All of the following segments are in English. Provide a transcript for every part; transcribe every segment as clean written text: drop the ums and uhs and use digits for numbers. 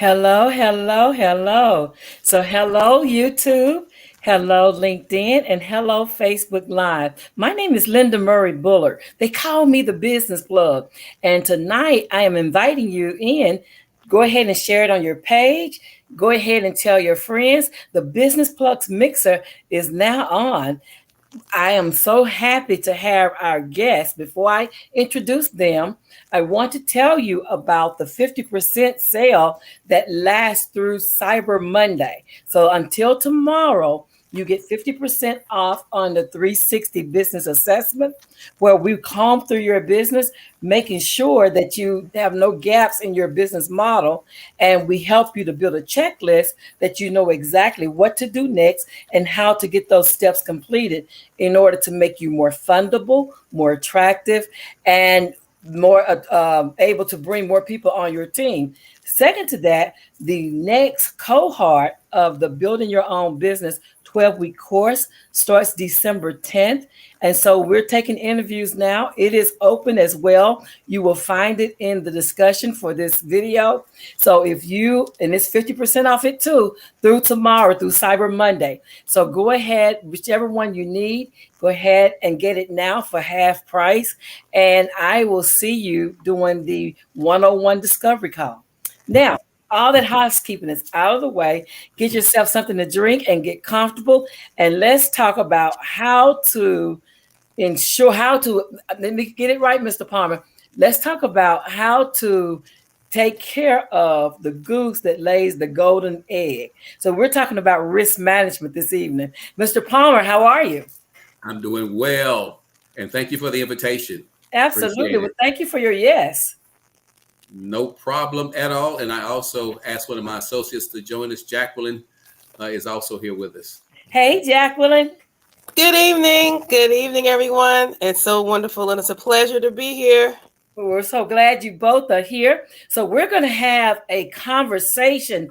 Hello, hello, hello. So, hello, YouTube. Hello, LinkedIn, and hello, Facebook Live. My name is Linda Murray Bullard. They call me the business plug. And tonight I am inviting you in. Go ahead and share it on your page. Go ahead and tell your friends. The Business Plugs Mixer is now on. I am so happy to have our guests. Before I introduce them, I want to tell you about the 50% sale that lasts through Cyber Monday. So until tomorrow, you get 50% off on the 360 business assessment, where we comb through your business, making sure that you have no gaps in your business model. And we help you to build a checklist that you know exactly what to do next and how to get those steps completed in order to make you more fundable, more attractive, and more able to bring more people on your team. Second to that, the next cohort of the Building Your Own Business 12-week course starts December 10th. And so we're taking interviews now. It is open as well. You will find it in the discussion for this video. So if you, and it's 50% off it too, through tomorrow, through Cyber Monday. So go ahead, whichever one you need, go ahead and get it now for half price. And I will see you doing the 101 discovery call. Now, all that housekeeping is out of the way. Get yourself something to drink and get comfortable. And let's talk about how to let me get it right, Mr. Palmer. Let's talk about how to take care of the goose that lays the golden egg. So we're talking about risk management this evening. Mr. Palmer, how are you? I'm doing well, and thank you for the invitation. Absolutely. Well, thank you for your yes. No problem at all. And I also asked one of my associates to join us. Jacqueline is also here with us. Hey, Jacqueline. Good evening. Good evening, everyone. It's so wonderful and it's a pleasure to be here. We're so glad you both are here. So we're going to have a conversation.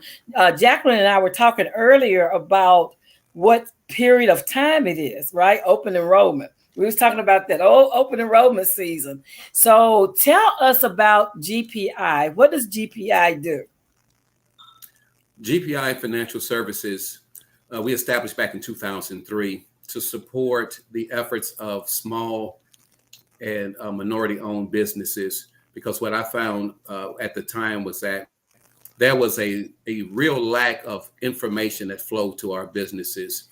Jacqueline and I were talking earlier about what period of time it is, right? Open enrollment. We was talking about that open enrollment season. So tell us about GPI. What does GPI do? GPI Financial Services, we established back in 2003 to support the efforts of small and minority-owned businesses, because what I found at the time was that there was a real lack of information that flowed to our businesses,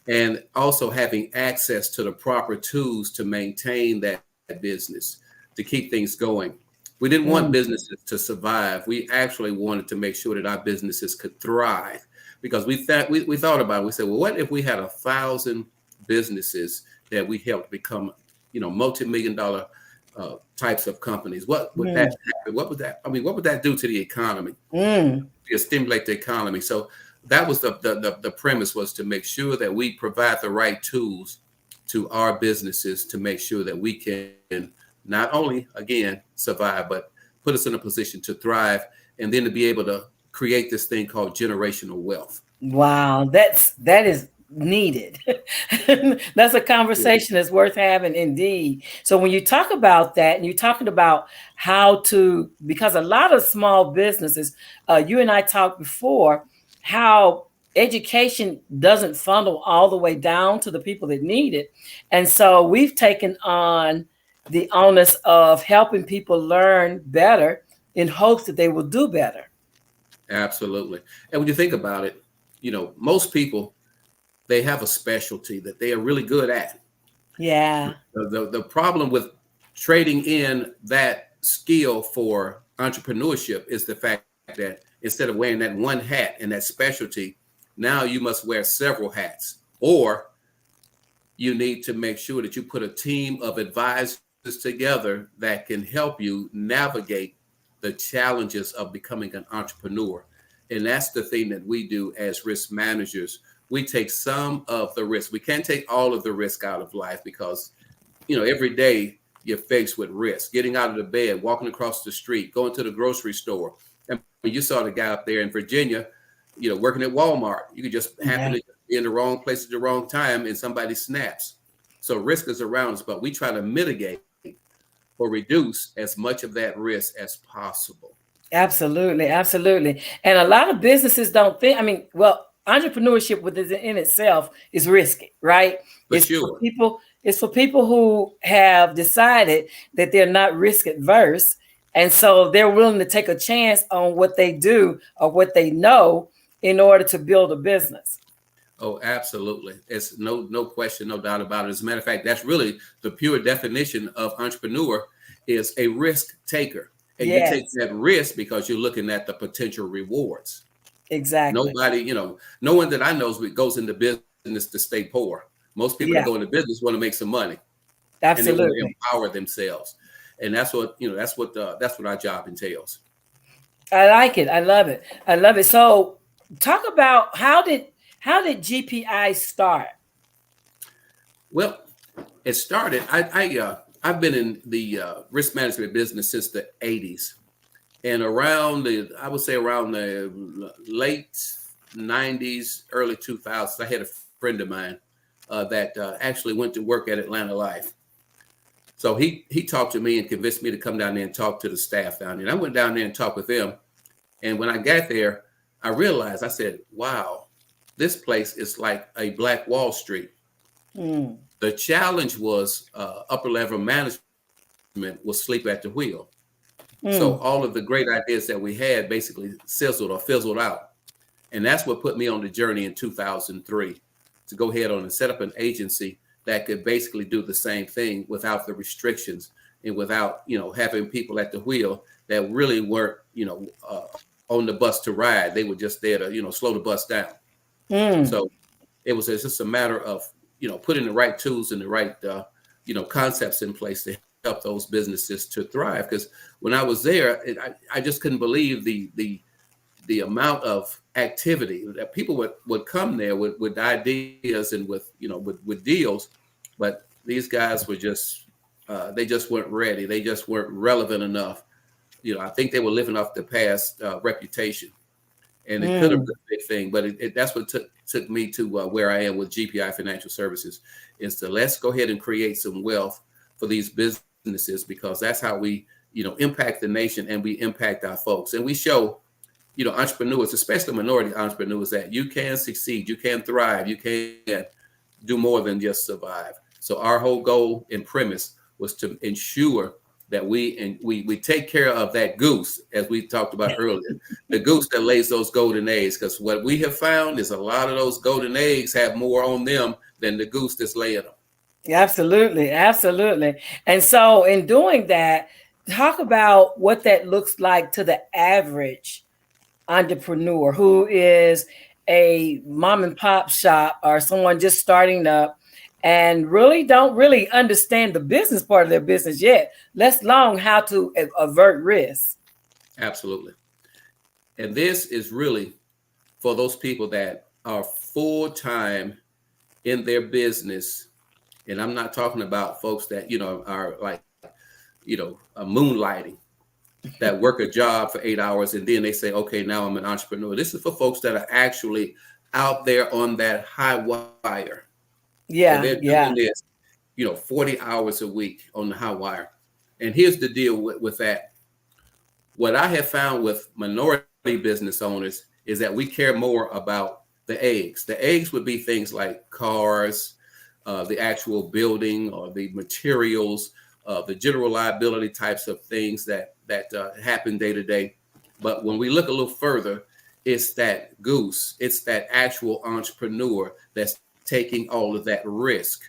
and also having access to the proper tools to maintain that business, to keep things going. We didn't want businesses to survive. We actually wanted to make sure that our businesses could thrive, because we thought about it. We said, well, what if we had 1,000 businesses that we helped become, multi-million-dollar types of companies? What would that happen? What would that do to the economy? To stimulate the economy. So that was the premise, was to make sure that we provide the right tools to our businesses to make sure that we can not only, again, survive, but put us in a position to thrive, and then to be able to create this thing called generational wealth. Wow, that is needed. That's a conversation that's worth having indeed. So when you talk about that, and you're talking about how to, because a lot of small businesses, you and I talked before, how education doesn't funnel all the way down to the people that need it. And so we've taken on the onus of helping people learn better in hopes that they will do better. Absolutely. And when you think about it, most people, they have a specialty that they are really good at. Yeah. The problem with trading in that skill for entrepreneurship is the fact that instead of wearing that one hat and that specialty, now you must wear several hats, or you need to make sure that you put a team of advisors together that can help you navigate the challenges of becoming an entrepreneur. And that's the thing that we do as risk managers. We take some of the risk. We can't take all of the risk out of life, because, every day you're faced with risk. Getting out of the bed, walking across the street, going to the grocery store. And you saw the guy up there in Virginia, working at Walmart. You could just happen to be in the wrong place at the wrong time and somebody snaps. So risk is around us, but we try to mitigate or reduce as much of that risk as possible. Absolutely, absolutely. And a lot of businesses don't think, I mean, well, entrepreneurship within itself is risky, right? For It's for sure. people, it's for people who have decided that they're not risk adverse. And so they're willing to take a chance on what they do or what they know in order to build a business. Oh, absolutely. It's no question, no doubt about it. As a matter of fact, that's really the pure definition of entrepreneur is a risk taker. And you take Yes, that risk because you're looking at the potential rewards. exactly. Nobody, no one that I know goes into business to stay poor. Most people that Yeah, go into business want to make some money and they want to absolutely. empower themselves. And that's what our job entails. I like it. I love it. I love it. So talk about how did GPI start? Well, it started. I've been in the risk management business since the '80s, and I would say around the late '90s, early 2000s, I had a friend of mine that actually went to work at Atlanta Life. So he talked to me and convinced me to come down there and talk to the staff down there. And I went down there and talked with them. And when I got there, I realized, I said, wow, this place is like a Black Wall Street. Mm, The challenge was upper level management was sleep at the wheel. So mm, all of the great ideas that we had basically sizzled or fizzled out. And that's what put me on the journey in 2003 to go ahead on and set up an agency that could basically do the same thing without the restrictions and without, having people at the wheel that really weren't, on the bus to ride. They were just there to, slow the bus down. mm. So it's just a matter of, putting the right tools and the right, concepts in place to help those businesses to thrive. Because when I was there, I just couldn't believe the amount of activity that people would come there with ideas and with deals, but these guys were just they just weren't ready. They just weren't relevant enough. I think they were living off the past reputation, and it could have Mm. been a big thing. But that's what took me to where I am with GPI Financial Services, is to let's go ahead and create some wealth for these businesses, because that's how we impact the nation and we impact our folks, and we show entrepreneurs, especially minority entrepreneurs, that you can succeed, you can thrive, you can do more than just survive. So our whole goal and premise was to ensure that we take care of that goose, as we talked about earlier, the goose that lays those golden eggs. Because what we have found is a lot of those golden eggs have more on them than the goose that's laying them. Absolutely, absolutely. And so in doing that, talk about what that looks like to the average entrepreneur who is a mom and pop shop or someone just starting up and really don't really understand the business part of their business yet, let alone how to avert risk. Absolutely. And this is really for those people that are full time in their business. And I'm not talking about folks that, are like, moonlighting, that work a job for 8 hours and then they say, okay, now I'm an entrepreneur. This is for folks that are actually out there on that high wire, and Yeah, they're yeah. doing this, 40 hours a week on the high wire. And here's the deal with that. What I have found with minority business owners is that we care more about the eggs. The eggs would be things like cars, the actual building or the materials, the general liability types of things that happen day to day. But when we look a little further, it's that goose, it's that actual entrepreneur that's taking all of that risk.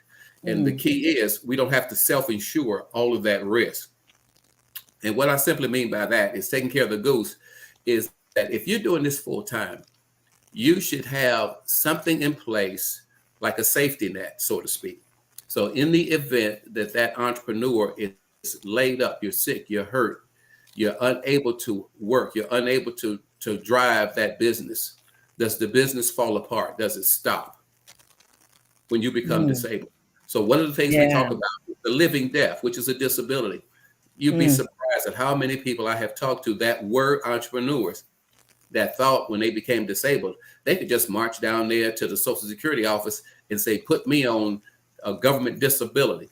And the Mm, key is we don't have to self-insure all of that risk. And what I simply mean by that is taking care of the goose is that if you're doing this full time, you should have something in place like a safety net, so to speak. So in the event that that entrepreneur is laid up, you're sick, you're hurt, you're unable to work, you're unable to drive that business, does the business fall apart? Does it stop when you become mm, disabled? So one of the things we talk yeah. about is the living death, which is a disability. You'd be Mm, surprised at how many people I have talked to that were entrepreneurs that thought when they became disabled, they could just march down there to the Social Security office and say, put me on a government disability.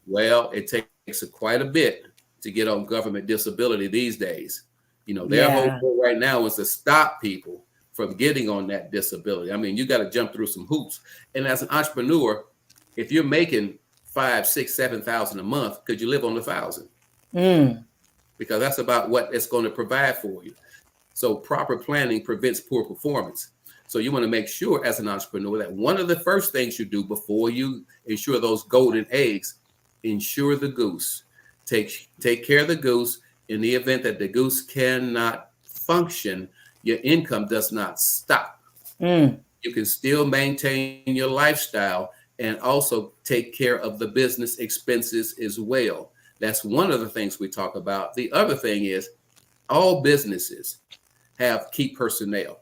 Well, it takes quite a bit to get on government disability these days. Their whole Yeah. goal right now is to stop people from getting on that disability. I mean, you got to jump through some hoops. And as an entrepreneur, if you're making 5, 6, 7,000 a month, could you live on 1,000? Mm. Because that's about what it's going to provide for you. So proper planning prevents poor performance. So you want to make sure as an entrepreneur that one of the first things you do before you ensure those golden eggs, ensure the goose. Take care of the goose. In the event that the goose cannot function, your income does not stop. Mm. You can still maintain your lifestyle and also take care of the business expenses as well. That's one of the things we talk about. The other thing is all businesses have key personnel.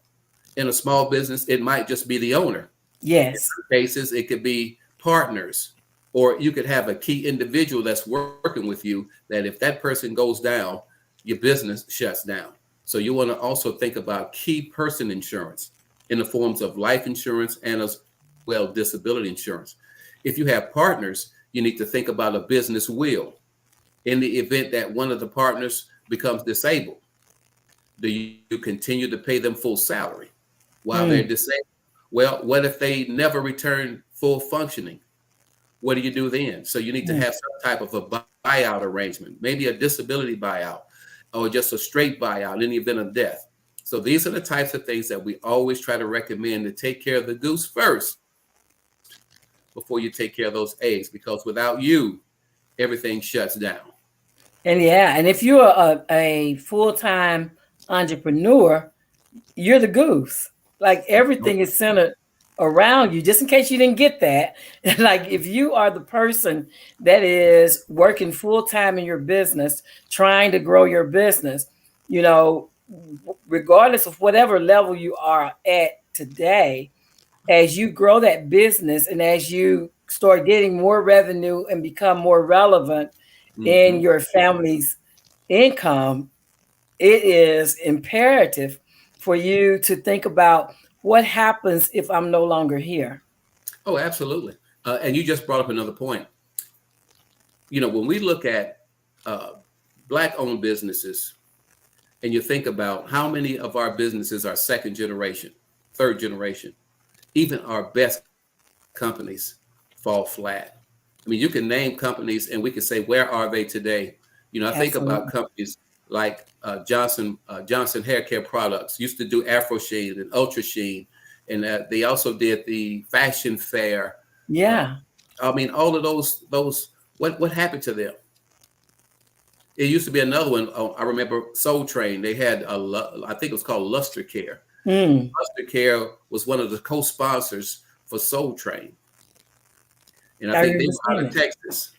In a small business, it might just be the owner. In Yes. some cases, it could be partners, or you could have a key individual that's working with you that if that person goes down, your business shuts down. So you want to also think about key person insurance in the forms of life insurance and as well disability insurance. If you have partners, you need to think about a business will. In the event that one of the partners becomes disabled, do you continue to pay them full salary while they're Mm. disabled? Well, what if they never return full functioning? What do you do then? So you need to Mm. have some type of a buyout arrangement, maybe a disability buyout or just a straight buyout in the event of death. So these are the types of things that we always try to recommend to take care of the goose first before you take care of those eggs, because without you, everything shuts down. And yeah, and if you're a full-time entrepreneur, you're the goose. Like everything is centered around you, just in case you didn't get that. Like if you are the person that is working full-time in your business, trying to grow your business, you know, regardless of whatever level you are at today, as you grow that business and as you start getting more revenue and become more relevant in Mhm. your family's income, it is imperative for you to think about what happens if I'm no longer here. Oh, absolutely. And you just brought up another point. When we look at uh, Black-owned businesses, and you think about how many of our businesses are second generation, third generation, even our best companies fall flat. I mean, you can name companies and we can say, where are they today? I think about Absolutely. companies like Johnson Hair Care Products used to do Afro Sheen and Ultra Sheen, and they also did the Fashion Fair. Uh, Yeah. I mean, all of those. What happened to them? It used to be another one. I remember Soul Train. They had I think it was called Luster Care. Mm. Luster Care was one of the co-sponsors for Soul Train, and I I think they remember were out seeing of it. Texas.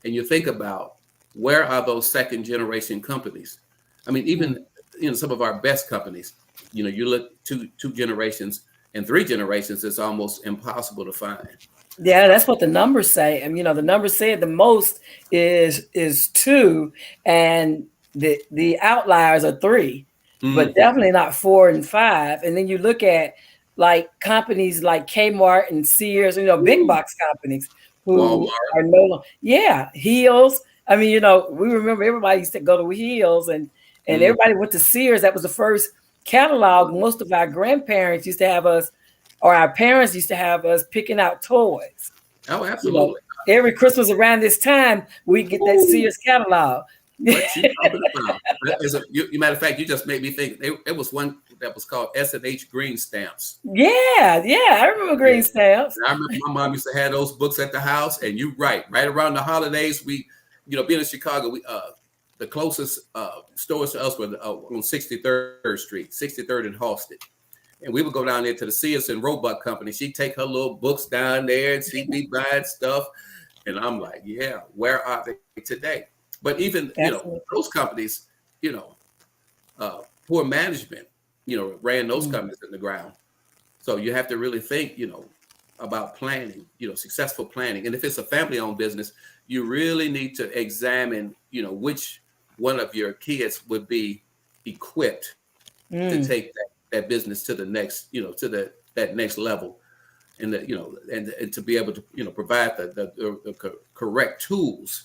And you think about where are those second generation companies? I mean, Mm. even some of our best companies. You look two generations and three generations. It's almost impossible to find. Yeah, that's what the numbers say. And the numbers said the most is two, and the outliers are three, but Hmm. definitely not four and five. And then you look at like companies like Kmart and Sears, big box companies who Walmart. are no longer, yeah, Heels. I mean, we remember everybody used to go to Heels, and Mm. everybody went to Sears. That was the first catalog. Most of our grandparents used to have us, or our parents used to have us picking out toys. Oh, You know, absolutely. every Christmas around this time, we get that Ooh, Sears catalog. what you talking about? Matter of fact, you just made me think. It was one that was called S&H Green Stamps. Yeah, yeah, I remember Yeah. green stamps. And I remember my mom used to have those books at the house, and you're right around the holidays, being in Chicago, the closest stores to us were on 63rd Street, 63rd and Halsted. And we would go down there to the Sears and Roebuck Company. She'd take her little books down there and she'd be buying stuff. And I'm like, yeah, where are they today? But even, Absolutely. those companies, you know, poor management, ran those Mm. companies in the ground. So you have to really think, about planning, successful planning. And if it's a family owned business, you really need to examine, which one of your kids would be equipped to Mm. take that business to the next, that next level. And that, and to be able to, provide the correct tools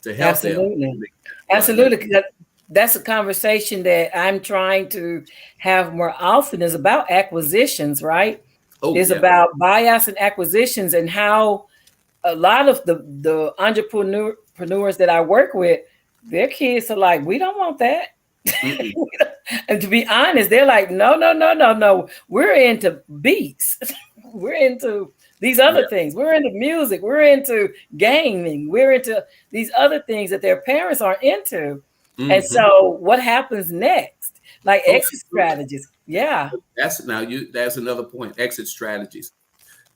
to help them Absolutely. run a business. Absolutely. that's a conversation that I'm trying to have more often, is about acquisitions, right? Oh Is yeah. about buyouts and acquisitions, and how a lot of the entrepreneurs that I work with, their kids are like, we don't want that. Mm-mm. And to be honest, they're like, no, no, no, no, no. We're into beats. We're into these other Yeah. things. We're into music. We're into gaming. We're into these other things that their parents aren't into. And Mm-hmm. so what happens next? Like Oh, exit absolutely. strategies. Yeah. That's another point. Exit strategies.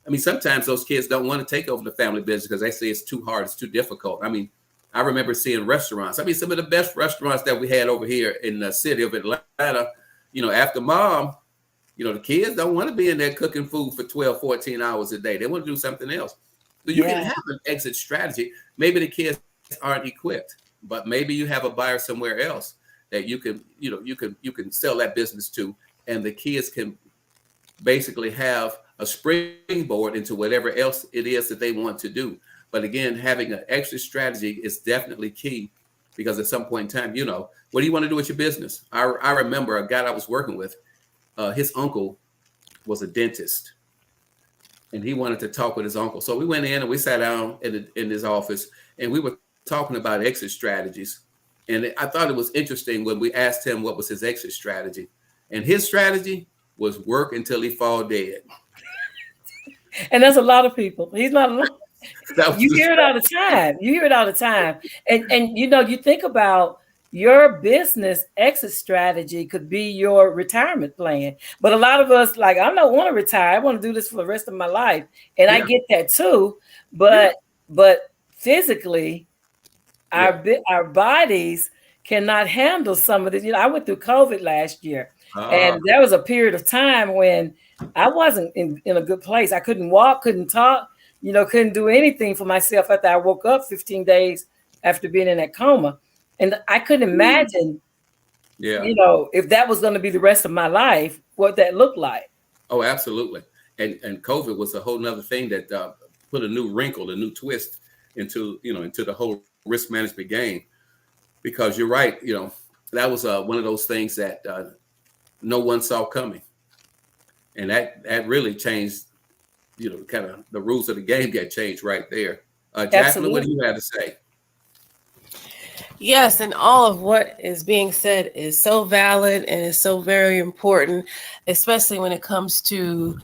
I mean, sometimes those kids don't want to take over the family business because they say it's too hard, it's too difficult. I mean, I remember seeing restaurants. I mean, some of the best restaurants that we had over here in the city of Atlanta, after mom, the kids don't want to be in there cooking food for 12, 14 hours a day. They want to do something else. So you can Yeah. have an exit strategy. Maybe the kids aren't equipped, but maybe you have a buyer somewhere else that you can sell that business to, and the kids can basically have a springboard into whatever else it is that they want to do. But again, having an exit strategy is definitely key, because at some point in time, what do you want to do with your business? I remember a guy I was working with, his uncle was a dentist, and he wanted to talk with his uncle. So we went in and we sat down in his office, and we were talking about exit strategies. And I thought it was interesting when we asked him what was his exit strategy. And his strategy was work until he fall dead. And there's a lot of people. He's not alone. That was You his hear it all the time. You hear it all the time. And you think about your business exit strategy could be your retirement plan. But a lot of us, like, I don't want to retire. I want to do this for the rest of my life. And I Yeah, get that too. yeah, But physically, yeah. our bodies cannot handle some of this. I went through COVID last year, Ah, and there was a period of time when I wasn't in a good place. I couldn't walk, couldn't talk, couldn't do anything for myself after I woke up 15 days after being in that coma. And I couldn't imagine, yeah. if that was going to be the rest of my life, what that looked like. Oh, absolutely. And COVID was a whole nother thing that put a new wrinkle, a new twist into the whole risk management game. Because you're right, that was one of those things that no one saw coming, and that really changed, kind of the rules of the game get changed right there. Jacqueline, what do Absolutely. you have to say? Yes, and all of what is being said is so valid and is so very important, especially when it comes to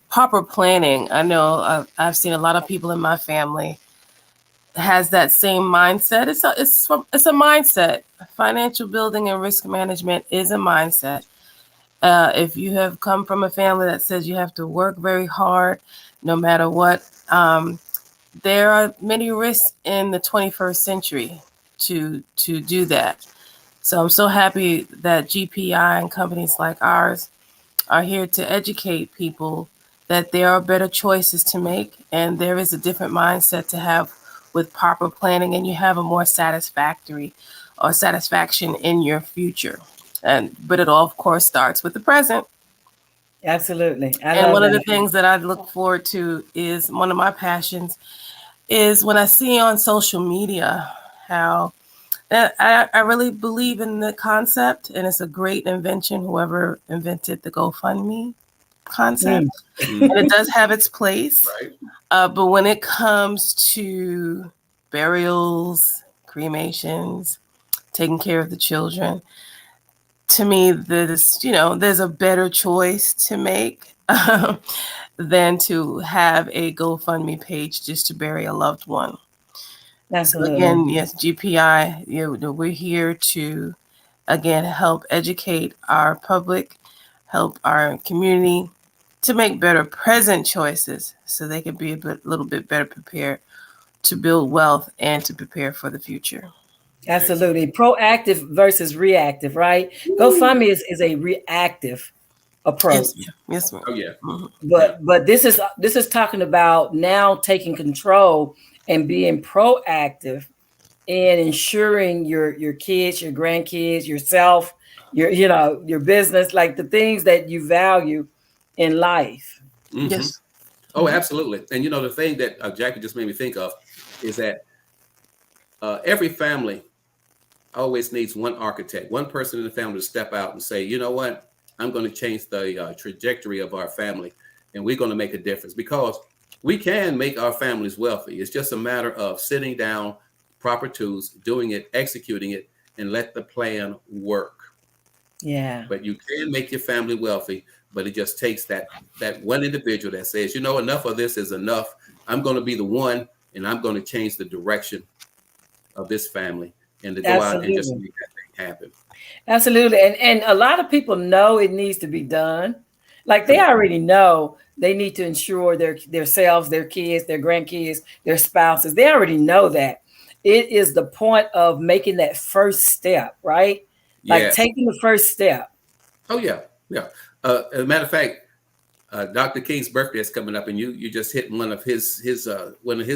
proper planning. I know I've seen a lot of people in my family has that same mindset. It's a mindset. Financial building and risk management is a mindset. If you have come from a family that says you have to work very hard, no matter what, there are many risks in the 21st century to do that. So I'm so happy that GPI and companies like ours are here to educate people that there are better choices to make, and there is a different mindset to have with proper planning, and you have a more satisfactory or satisfaction in your future. But it all, of course, starts with the present. Absolutely. I And love one of the that. things that I look forward to is one of my passions is when I see on social media how I really believe in the concept, and it's a great invention, whoever invented the GoFundMe concept. Mm. And it Mhm. does have its place. Right. But when it comes to burials, cremations, taking care of the children, to me, there's a better choice to make than to have a GoFundMe page just to bury a loved one. So Absolutely. again, yes, GPI, we're here to again help educate our public, help our community to make better present choices so they can be little bit better prepared to build wealth and to prepare for the future. Excellent. Absolutely. Proactive versus reactive, right? GoFundMe is a reactive Yes, approach. ma'am. Yes, ma'am. Oh yeah. Mhm. Yeah. But this is talking about now taking control and being proactive and ensuring your kids, your grandkids, yourself, your business, like the things that you value in life. Hmm. Yes. Oh, absolutely. And the thing that Jackie just made me think of is that every family always needs one architect, one person in the family to step out and say, you know what, I'm going to change the trajectory of our family, and we're going to make a difference, because we can make our families wealthy. It's just a matter of sitting down, proper tools, doing it, executing it, and let the plan work. Yeah. But you can make your family wealthy, but it just takes that one individual that says, you know, enough of this is enough. I'm going to be the one, and I'm going to change the direction of this family, and to go out and just Absolutely. make that thing happen. Absolutely. And a lot of people know it needs to be done. Like they Come on. already know they need to ensure their selves, their kids, their grandkids, their spouses. They already know that. It is the point of making that first step, right? Like Yeah. taking the first step. Oh yeah. Yeah. As a matter of fact, Dr. King's birthday is coming up, and you just hit one of his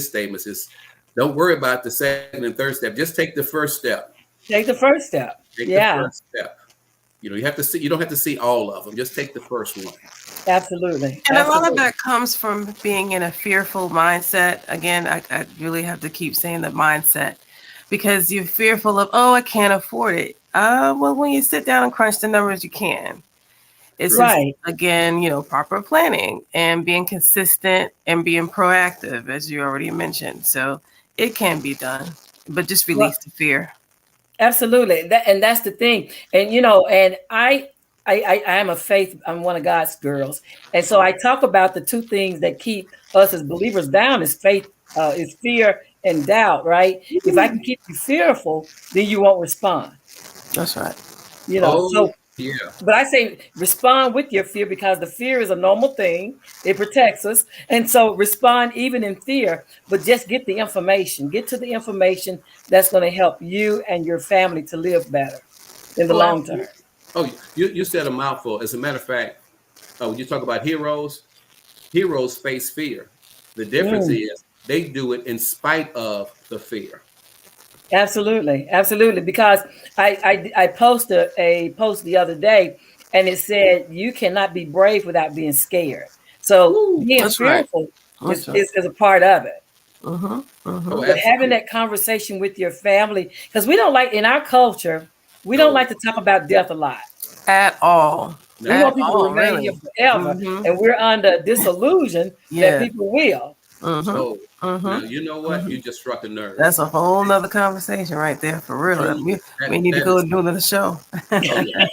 statements is, don't worry about the second and third step. Just take the first step. Take the first step. Take the Yeah, first step. You know, you don't have to see all of them. Just take the first one. absolutely. And a lot of Absolutely. that comes from being in a fearful mindset. Again, I really have to keep saying the mindset, because you're fearful of, oh, I can't afford it. Well, when you sit down and crunch the numbers, you can. It's just, Right. again, proper planning and being consistent and being proactive, as you already mentioned. So it can be done, but just Well, release the fear. absolutely. And that's the thing. And and I am a faith, I'm one of God's girls. And so I talk about the two things that keep us as believers down is faith, is fear and doubt, right? If I can keep you fearful, then you won't respond. That's right. Oh So yeah. but I say respond with your fear, because the fear is a normal thing. It protects us. And so respond even in fear, but just get the information. Get to the information that's going to help you and your family to live better in the Oh, long term. absolutely. Oh, you said a mouthful. As a matter of fact, when you talk about heroes face fear. The difference Mm, is they do it in spite of the fear. absolutely. Absolutely. Because I posted a post the other day, and it said, you cannot be brave without being scared. So Woo. being That's right. fearful That's right. is a part of it. Oh, Mm-hmm. But having absolutely. that conversation with your family, because we don't like, in our culture, we don't No, like to talk about death a lot. At all. We no. At want people to all, remain here really. forever, Mm-hmm. and we're under disillusion that Yeah. people will. Oh, Mm-hmm. now Mm-hmm. you know what? Mm-hmm. You just struck a nerve. That's a whole nother conversation right there, for real. Oh, We need to that go is. and do another show. Oh yeah.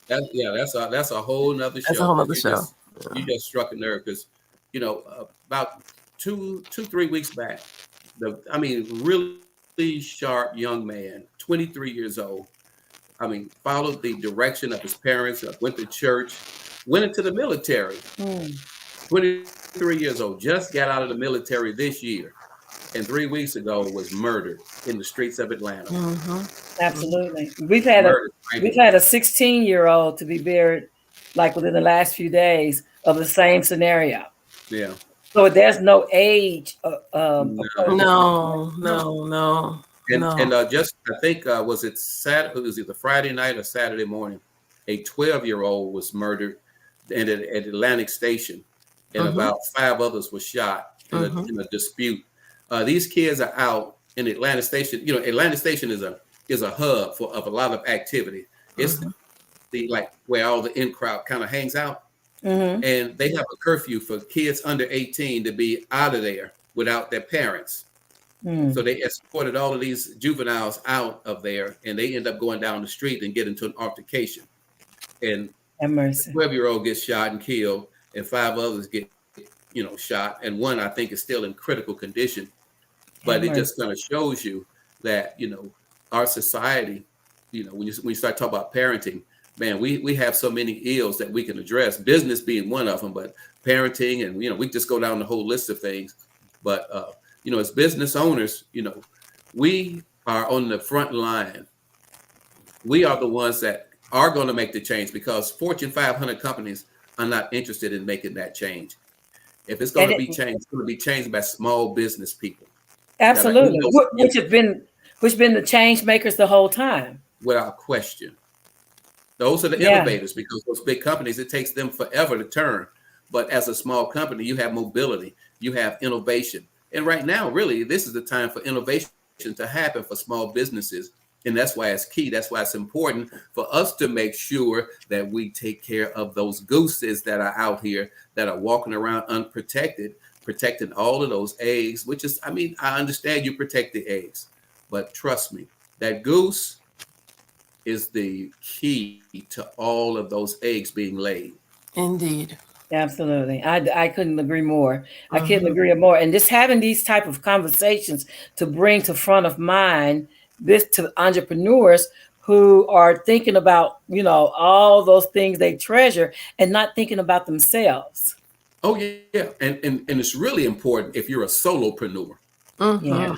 That's That's a whole nother a show, whole because nother show. you just struck a nerve, because about 3 weeks back, really sharp young man, 23 years old. I mean, followed the direction of his parents, went to church, went into the military. Mm, 23 years old, just got out of the military this year, and 3 weeks ago was murdered in the streets of Atlanta. Mm-hmm. absolutely. We've had a 16-year-old to be buried like within the last few days of the same scenario. Yeah. So there's no age No. appropriate. No, No. no, no, And no. just I think was it Saturday? It was either Friday night or Saturday morning. A 12-year-old was murdered at Atlantic Station, and Mm-hmm. about 5 others were shot Mm-hmm. in a dispute. These kids are out in Atlantic Station. You know, Atlantic Station is a hub of a lot of activity. It's Mm-hmm. the like where all the in crowd kind of hangs out, Hmm. and they have a curfew for kids under 18 to be out of there without their parents. So Mm, they escorted all of these juveniles out of there, and they end up going down the street and get into an altercation. And have the mercy. 12-year-old gets shot and killed, and 5 others get, shot, and one I think is still in critical condition. Have But it mercy. just kind of shows you that our society, when you start talking about parenting, man, we have so many ills that we can address. Business being one of them, but parenting, and we just go down the whole list of things. But as business owners, we are on the front line. We are the ones that are going to make the change, because Fortune 500 companies are not interested in making that change. If it's going And to it, be changed, it's going to be changed by small business people that are in absolutely, those which been the change makers the whole time. without question. Those are the Yeah, innovators, because those big companies, it takes them forever to turn. But as a small company, you have mobility, you have innovation. And right now, really, this is the time for innovation to happen for small businesses, And that's why it's key. That's why it's important for us to make sure that we take care of those gooses that are out here that are walking around unprotected, protecting all of those eggs, which is, I mean, I understand you protect the eggs, but trust me, that goose is the key to all of those eggs being laid. Indeed. Absolutely. I couldn't agree more. I couldn't agree more. And just having these type of conversations to bring to front of mind this to entrepreneurs who are thinking about, all those things they treasure and not thinking about themselves. Oh yeah, and it's really important if you're a solopreneur. Yeah.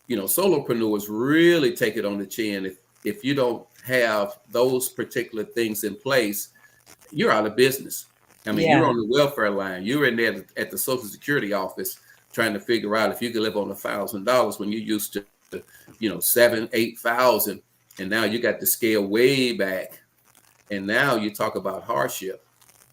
Solopreneurs really take it on the chin. If you don't have those particular things in place, you're out of business. I mean, you're Yeah. on the welfare line. You're in there at the Social Security office trying to figure out if you can live on $1,000 when you used to, 7, 8,000, and now you got the scale way back, and now you talk about hardship.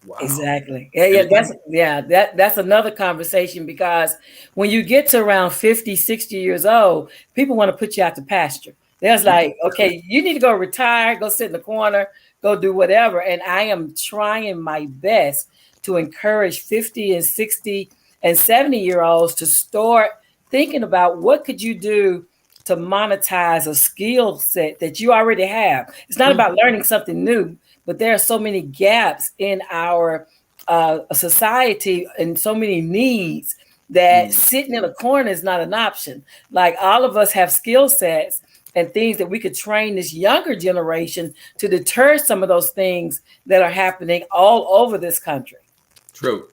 Wow. Exactly. Yeah, And that's another conversation because when you get to around 50, 60 years old, people want to put you out to pasture. There's like, okay, you need to go retire, go sit in the corner, go do whatever. And I am trying my best to encourage 50 and 60 and 70-year-olds to start thinking about what could you do to monetize a skill set that you already have. It's not about learning something new, but there are so many gaps in our society and so many needs that sitting in a corner is not an option. Like all of us have skill sets and things that we could train this younger generation to deter some of those things that are happening all over this country. true.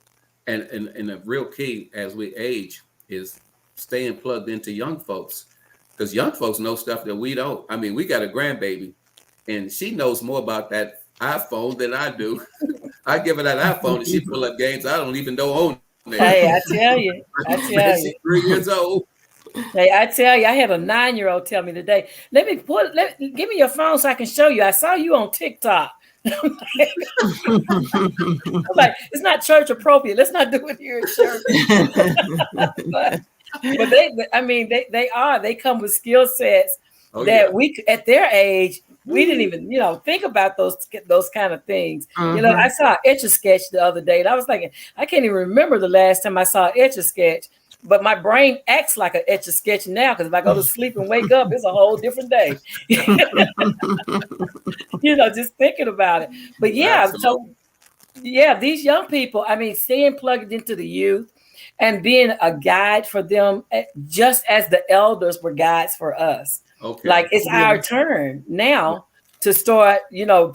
And the real key as we age is staying plugged into young folks, because young folks know stuff that we don't. I mean, we got a grandbaby, and she knows more about that iPhone than I do. I give her that iPhone, and she pull up games I don't even know on there. Hey, I tell you, She's 3 years old. Hey, I tell you, I had a 9-year-old tell me today, give me your phone so I can show you. I saw you on TikTok. I'm like, it's not church appropriate. Let's not do it here at church. but they come with skill sets that we at their age we didn't even think about those kind of things. I saw an Etch-a-Sketch the other day, and I was thinking, I can't even remember the last time I saw an Etch-a-Sketch. But my brain acts like an Etch-a-Sketch now, because if I go to sleep and wake up, it's a whole different day. Just thinking about it. But these young people, I mean, staying plugged into the youth and being a guide for them, just as the elders were guides for us. Okay. Like it's our turn now to start,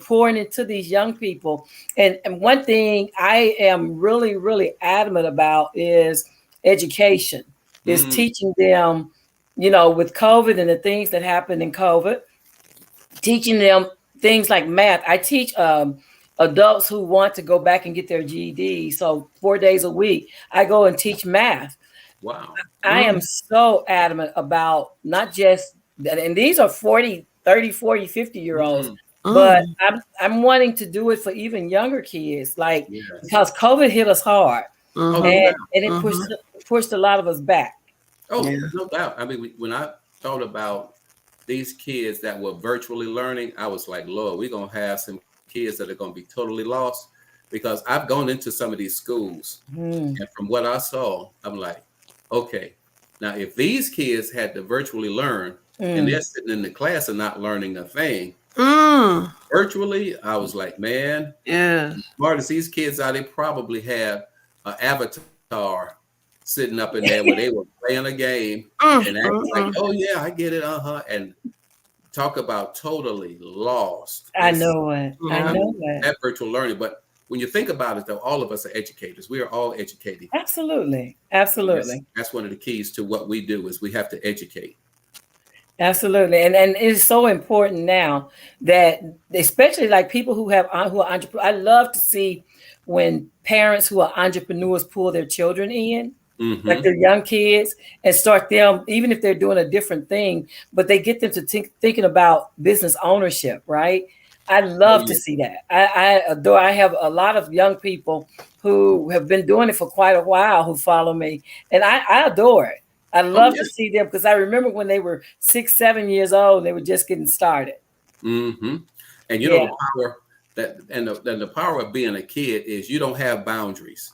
pouring into these young people. And one thing I am really, really adamant about is education, is teaching them, with COVID and the things that happened in COVID, teaching them things like math. I teach adults who want to go back and get their GED. So 4 days a week, I go and teach math. Wow. I am so adamant about not just that, and these are 40, 30, 40, 50-year-olds, but I'm wanting to do it for even younger kids, because COVID hit us hard. And it pushed a lot of us back. Oh, no doubt. I mean, when I thought about these kids that were virtually learning, I was like, Lord, we're going to have some kids that are going to be totally lost, because I've gone into some of these schools and from what I saw, I'm like, okay, now if these kids had to virtually learn and they're sitting in the class and not learning a thing virtually, I was like, man, as smart as these kids are, they probably have an avatar sitting up in there where they were playing a game and acting like, oh yeah, I get it, and talk about totally lost. I know it. That virtual learning. But when you think about it, though, all of us are educators. We are all educating. Absolutely. That's one of the keys to what we do, is we have to educate. Absolutely. And it's so important now that, especially like people who are entrepreneurs, I love to see when parents who are entrepreneurs pull their children in, like their young kids, and start them, even if they're doing a different thing, but they get them to thinking about business ownership, right? I love to see that. I adore. I have a lot of young people who have been doing it for quite a while who follow me, and I adore it. I Oh love yeah. to see them because I remember when they were 6, 7 years old, they were just getting started. Mm-hmm. And you know Yeah, the power the power of being a kid is you don't have boundaries.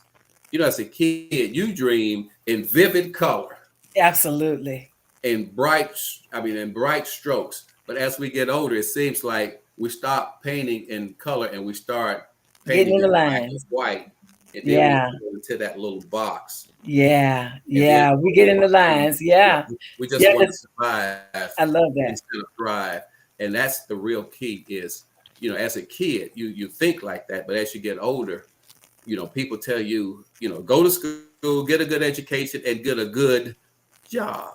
You know, as a kid, you dream in vivid color absolutely. in in bright strokes. But as we get older, it seems like we stop painting in color and we start Getting painting in the in black and lines. white. And then we Yeah, go into that little box. yeah, And then yeah. We get in the lines. Yeah, we just yeah. want to survive I love that. instead of thrive. And that's the real key is, as a kid, you think like that, but as you get older, people tell you, go to school, get a good education, and get a good job.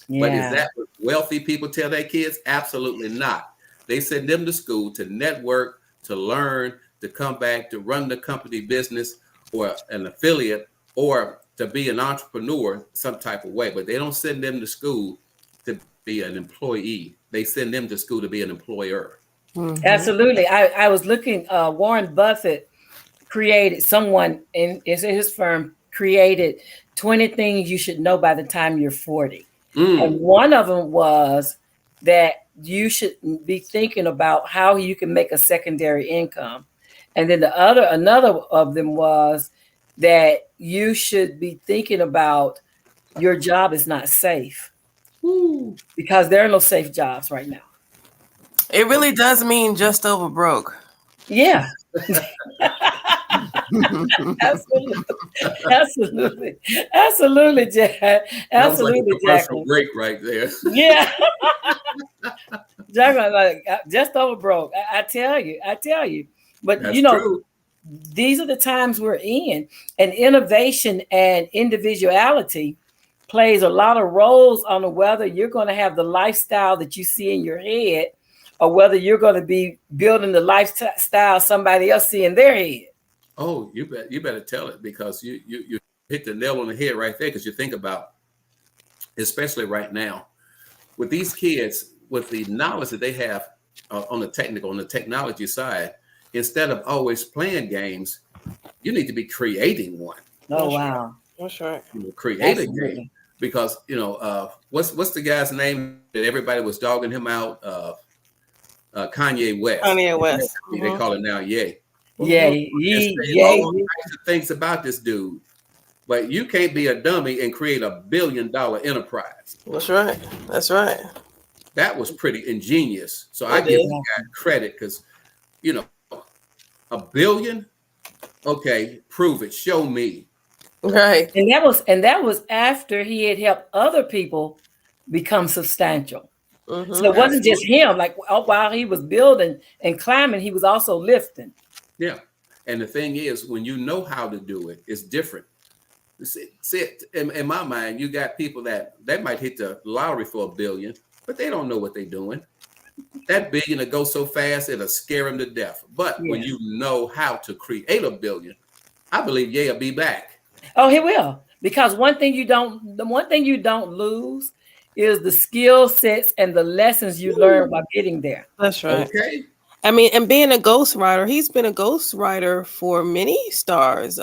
But is Yeah, that what wealthy people tell their kids? Absolutely not. They send them to school to network, to learn, to come back, to run the company business or an affiliate, or to be an entrepreneur some type of way. But they don't send them to school to be an employee. They send them to school to be an employer. Mhm. absolutely. I was looking. Warren Buffett created someone in his firm created 20 things you should know by the time you're 40. Mm. And one of them was that you should be thinking about how you can make a secondary income. And then another of them was that you should be thinking about your job is not safe Woo. because there are no safe jobs right now. It really does mean just over broke. Yeah. Absolutely. Absolutely. Absolutely, Jack. That was like a Absolutely, commercial Jacqueline. break right there. Yeah. Jacqueline, like just over broke. I tell you. I tell you. But That's true. these are the times we're in. And innovation and individuality plays a lot of roles on whether you're going to have the lifestyle that you see in your head or whether you're going to be building the lifestyle somebody else see in their head. Oh, you better tell it because you hit the nail on the head right there because you think about, especially right now, with these kids, with the knowledge that they have on the technology side, instead of always playing games, you need to be creating one. Oh, That's right. wow. That's right. Create a game Absolutely. because what's the guy's name that everybody was dogging him out? Kanye West. Kanye West. They call it now, Ye. Yay, And ye, say yay. all types of things about this dude, but you can't be a dummy and create $1 billion enterprise. That's right. That's right. That was pretty ingenious. So I It give is. the guy credit because, you know, $1 billion. Okay, prove it. Show me. Right. And that was after he had helped other people become substantial. So it Mm-hmm. wasn't just Absolutely. him. Like while he was building and climbing, he was also lifting. Yeah. And the thing is, when you know how to do it, it's different. See, in my mind, you got people that might hit the lottery for $1 billion, but they don't know what they're doing. That billion will go so fast it'll scare them to death. But when Yeah. you know how to create $1 billion, I believe Ye will be back. Oh, he will. Because the one thing you don't lose is the skill sets and the lessons you learn while getting there. That's right. Okay. I mean, and being a ghostwriter, he's been a ghostwriter for many stars.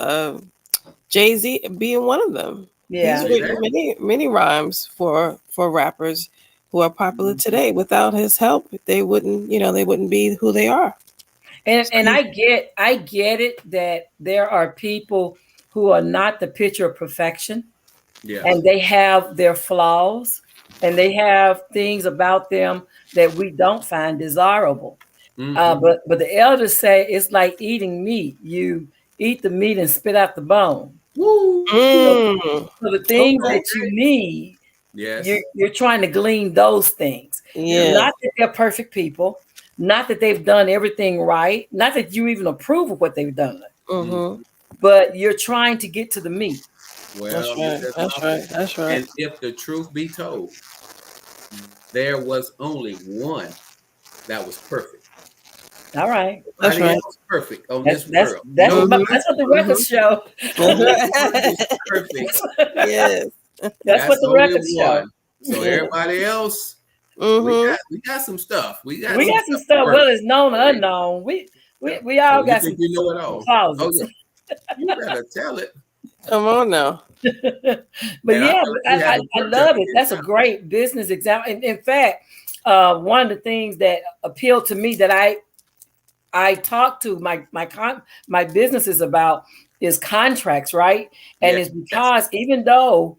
Jay-Z being one of them. He's Yeah. See written that? many rhymes for rappers who are popular today. Without his help, they wouldn't be who they are. And I get it that there are people who are not the picture of perfection Yes. and they have their flaws and they have things about them that we don't find desirable. Mhm. But the elders say it's like eating meat. You eat the meat and spit out the bone. Woo. So, Mm. so the things Okay. that you need, Yes. you're trying to glean those things. Yeah. Yeah. Not that they're perfect people, not that they've done everything right, not that you even approve of what they've done, Mm-hmm. but you're trying to get to the meat. Well, That's right. that's That's my right. point. That's right. And if the truth be told, there was only one that was perfect. All right. That's Nobody right. else perfect on That's this that's world. that's No what Mhm. that's what the records show. That's one is right. perfect. Yes. That's what That's the only records show. one. So Yeah. everybody else, we Mm-hmm. got some stuff. We got We some got some stuff to stuff, work. whether it's known or Okay. unknown. We Yeah. we all Oh, you got think some you know it all? Oh closets. yeah. You better tell it. Come on now. But And I yeah, feel like we have a I church up love it. here That's a now. great business example. And in fact, one of the things that appealed to me that I talk to my businesses about is contracts, right? And Yes. it's because even though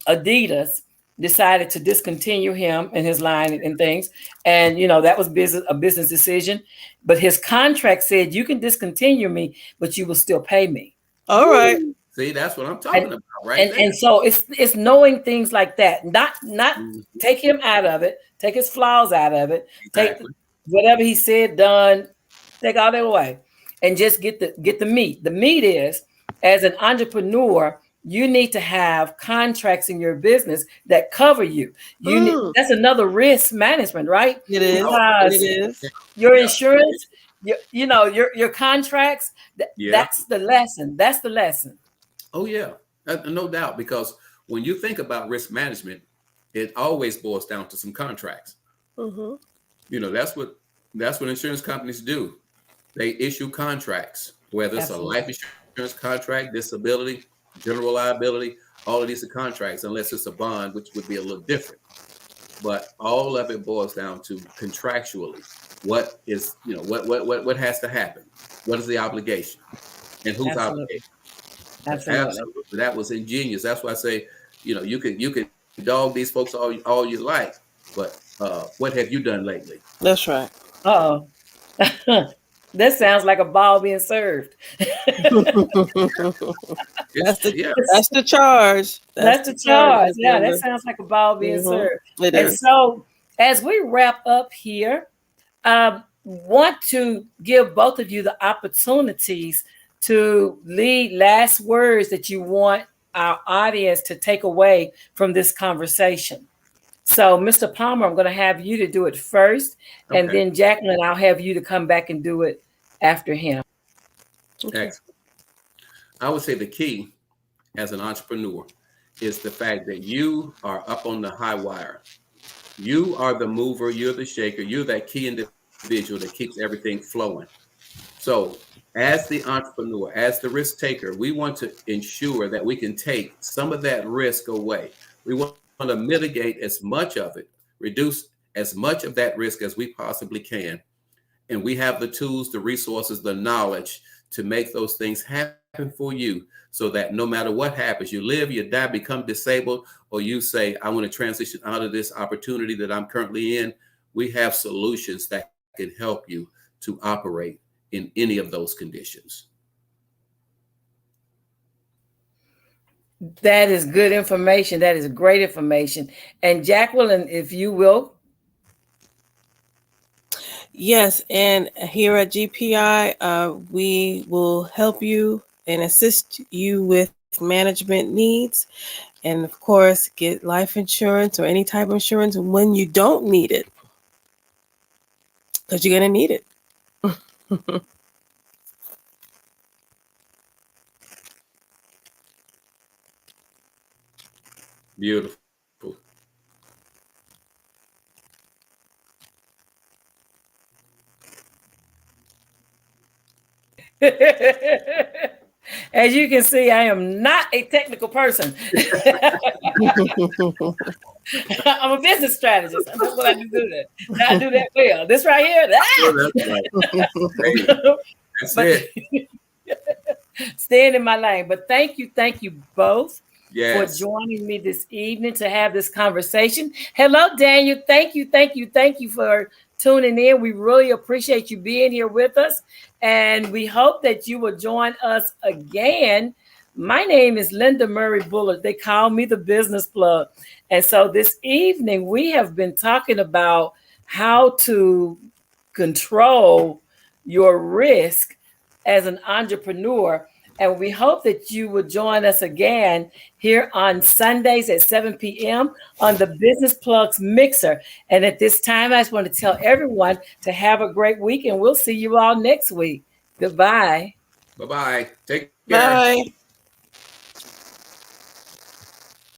Adidas decided to discontinue him and his line and things, and that was a business decision. But his contract said you can discontinue me, but you will still pay me. All right. Woo. See, that's what I'm And talking about right and there. so it's knowing things like that. Not Mhm. take him out of it, take his flaws out of it, take Exactly. whatever he said, done, take all that away, and just get the meat. The meat is, as an entrepreneur, you need to have contracts in your business that cover you. Mm, That's another risk management, right? it is. And it Because is. your Yeah. insurance, your contracts, Yeah. that's the lesson. That's the lesson. Oh yeah. No doubt. Because when you think about risk management, it always boils down to some contracts. Mm-hmm. You know, that's what insurance companies do. They issue contracts, whether it's a life Absolutely. insurance contract, disability, general liability, all of these are contracts, unless it's a bond, which would be a little different. But all of it boils down to contractually what is, what has to happen, what is the obligation, and who's Absolutely. obligated. Absolutely. Absolutely, that was ingenious. That's why I say, you can dog these folks all you like, but what have you done lately? That's right. Uh-oh. That sounds like a ball being served. That's the Yeah. that's the charge. That's That's the the charge, charge. Miss Yeah, that Linda. sounds like a ball being served. It And is. so, as we wrap up here, want to give both of you the opportunities to lead last words that you want our audience to take away from this conversation. So, Mr. Palmer, I'm going to have you to do it first, and Okay. then Jacqueline, I'll have you to come back and do it after him. Okay. Excellent. I would say the key as an entrepreneur is the fact that you are up on the high wire. You are the mover, you're the shaker, you're that key individual that keeps everything flowing. So, as the entrepreneur, as the risk taker, we want to ensure that we can take some of that risk away. We want to mitigate as much of it, reduce as much of that risk as we possibly can. And we have the tools, the resources, the knowledge to make those things happen for you so that no matter what happens, you live, you die, become disabled, or you say, I want to transition out of this opportunity that I'm currently in, we have solutions that can help you to operate in any of those conditions. That is good information. That is great information. And Jacqueline, if you will. Yes, and here at GPI, we will help you and assist you with management needs, and of course, get life insurance or any type of insurance when you don't need it, because you're gonna need it. Beautiful. As you can see, I am not a technical person. I'm a business strategist. That's what I do. I do that well. This right here, Oh, that's right. Hey, that's but it. staying in my lane. But thank you both for Yes. joining me this evening to have this conversation. Hello, Daniel. Thank you for tuning in. We really appreciate you being here with us, and we hope that you will join us again. My name is Linda Murray Bullard. They call me the business plug. And so this evening we have been talking about how to control your risk as an entrepreneur. And we hope that you will join us again here on Sundays at 7 p.m. on the Business Plugs Mixer. And at this time, I just want to tell everyone to have a great week, and we'll see you all next week. Goodbye. Bye bye. Take care. Bye.